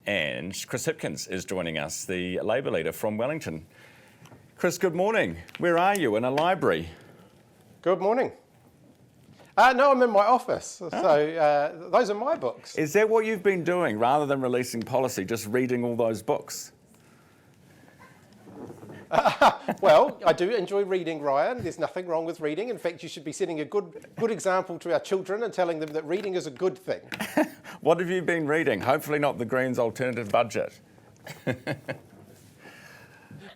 And Chris Hipkins is joining us, the Labor leader from Wellington. Chris, good morning. Where are you? In a library? Good morning. No, I'm in my office, so those are my books. Is that what you've been doing, rather than releasing policy, just reading all those books? Well, I do enjoy reading, Ryan. There's nothing wrong with reading. In fact, you should be setting a good example to our children and telling them that reading is a good thing. What have you been reading? Hopefully not the Greens' alternative budget.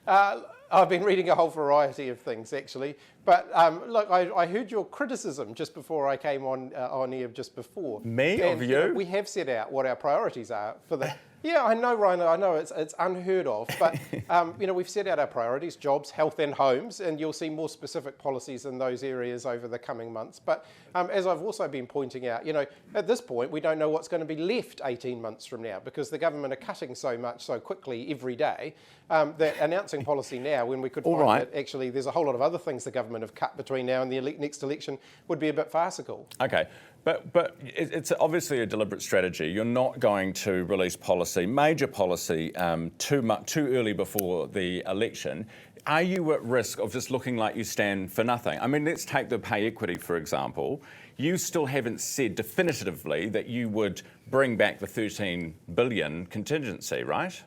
I've been reading a whole variety of things, actually. But look, I heard your criticism just before I came on air just before. Me? And, of you? We have set out what our priorities are for the... Yeah, I know, Ryan, I know it's unheard of, but we've set out our priorities: jobs, health and homes, and you'll see more specific policies in those areas over the coming months. But as I've also been pointing out, at this point, we don't know what's going to be left 18 months from now, because the government are cutting so much so quickly every day that announcing policy now, when we could find that actually there's a whole lot of other things the government have cut between now and the next election, would be a bit farcical. Okay. But it's obviously a deliberate strategy. You're not going to release policy, major policy, too early before the election. Are you at risk of just looking like you stand for nothing? I mean, let's take the pay equity, for example. You still haven't said definitively that you would bring back the 13 billion contingency, right?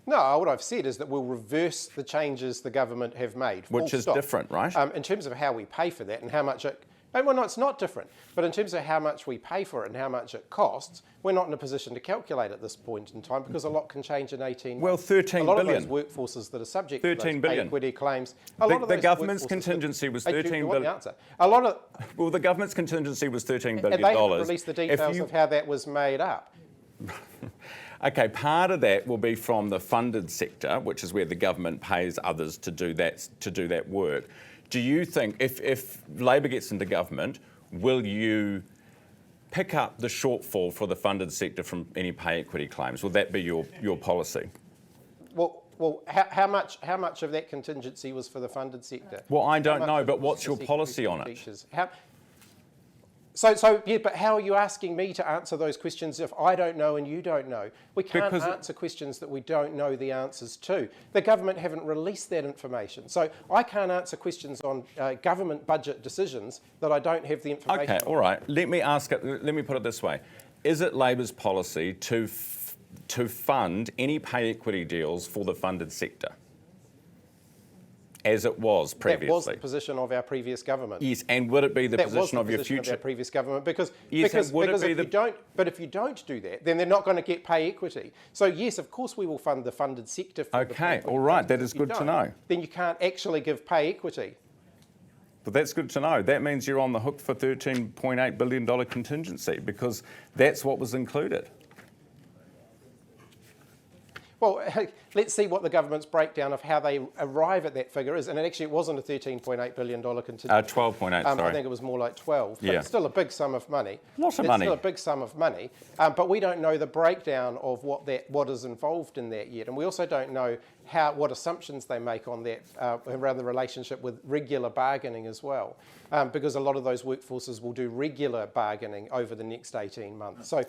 No, what I've said is that we'll reverse the changes the government have made. Which is different, right? In terms of how we pay for that and how much it... Well, no, it's not different. But in terms of how much we pay for it and how much it costs, we're not in a position to calculate at this point in time, because a lot can change in 18 months. Well, 13 billion. A lot of those workforces that are subject to those pay equity claims... The government's contingency was 13 billion. Well, the government's contingency was $13 billion. And they haven't released the details of how that was made up. Okay, part of that will be from the funded sector, which is where the government pays others to do that work. Do you think, if Labor gets into government, will you pick up the shortfall for the funded sector from any pay equity claims? Will that be your policy? Well, how much of that contingency was for the funded sector? Well, I don't know, but what's your policy on it? So yeah, but how are you asking me to answer those questions if I don't know and you don't know? We can't answer questions that we don't know the answers to. The government haven't released that information. So I can't answer questions on government budget decisions that I don't have the information on. All right. Let me put it this way. Is it Labor's policy to fund any pay equity deals for the funded sector, as it was previously? That was the position of our previous government. Yes, and would it be the position of your future? Of our previous government, because if you don't do that, then they're not going to get pay equity. So yes, of course we will fund the funded sector. Okay, all right, that is good to know. Then you can't actually give pay equity. But that's good to know. That means you're on the hook for $13.8 billion contingency, because that's what was included. Well, let's see what the government's breakdown of how they arrive at that figure is. And actually, it wasn't a $13.8 billion contingency. 12.8, sorry. I think it was more like 12. But it's still a big sum of money. Lots of money. It's still a big sum of money. But we don't know the breakdown of what is involved in that yet. And we also don't know what assumptions they make on that around the relationship with regular bargaining as well. Because a lot of those workforces will do regular bargaining over the next 18 months. So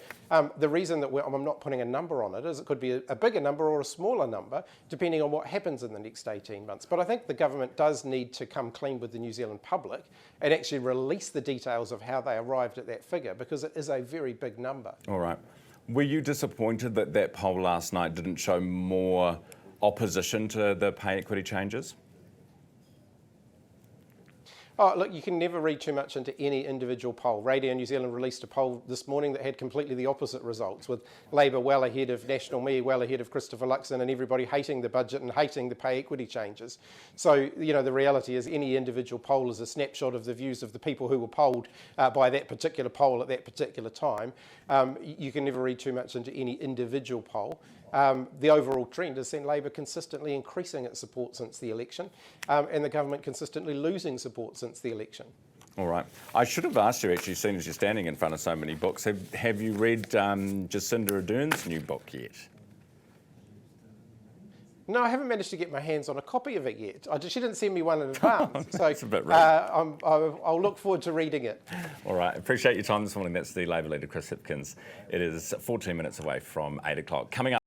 the reason that I'm not putting a number on it is it could be a bigger number or a smaller number, depending on what happens in the next 18 months. But I think the government does need to come clean with the New Zealand public and actually release the details of how they arrived at that figure, because it is a very big number. All right. Were you disappointed that that poll last night didn't show more opposition to the pay equity changes? Oh, look, you can never read too much into any individual poll. Radio New Zealand released a poll this morning that had completely the opposite results, with Labor well ahead of National Me, well ahead of Christopher Luxon, and everybody hating the budget and hating the pay equity changes. So, the reality is any individual poll is a snapshot of the views of the people who were polled by that particular poll at that particular time. You can never read too much into any individual poll. The overall trend has seen Labor consistently increasing its support since the election, and the government consistently losing support since the election. All right. I should have asked you, actually, seeing as you're standing in front of so many books, have you read Jacinda Ardern's new book yet? No, I haven't managed to get my hands on a copy of it yet. She didn't send me one in advance. So That's a bit rude. I'll look forward to reading it. All right, appreciate your time this morning. That's the Labour leader, Chris Hipkins. It is 14 minutes away from 8 o'clock. Coming up.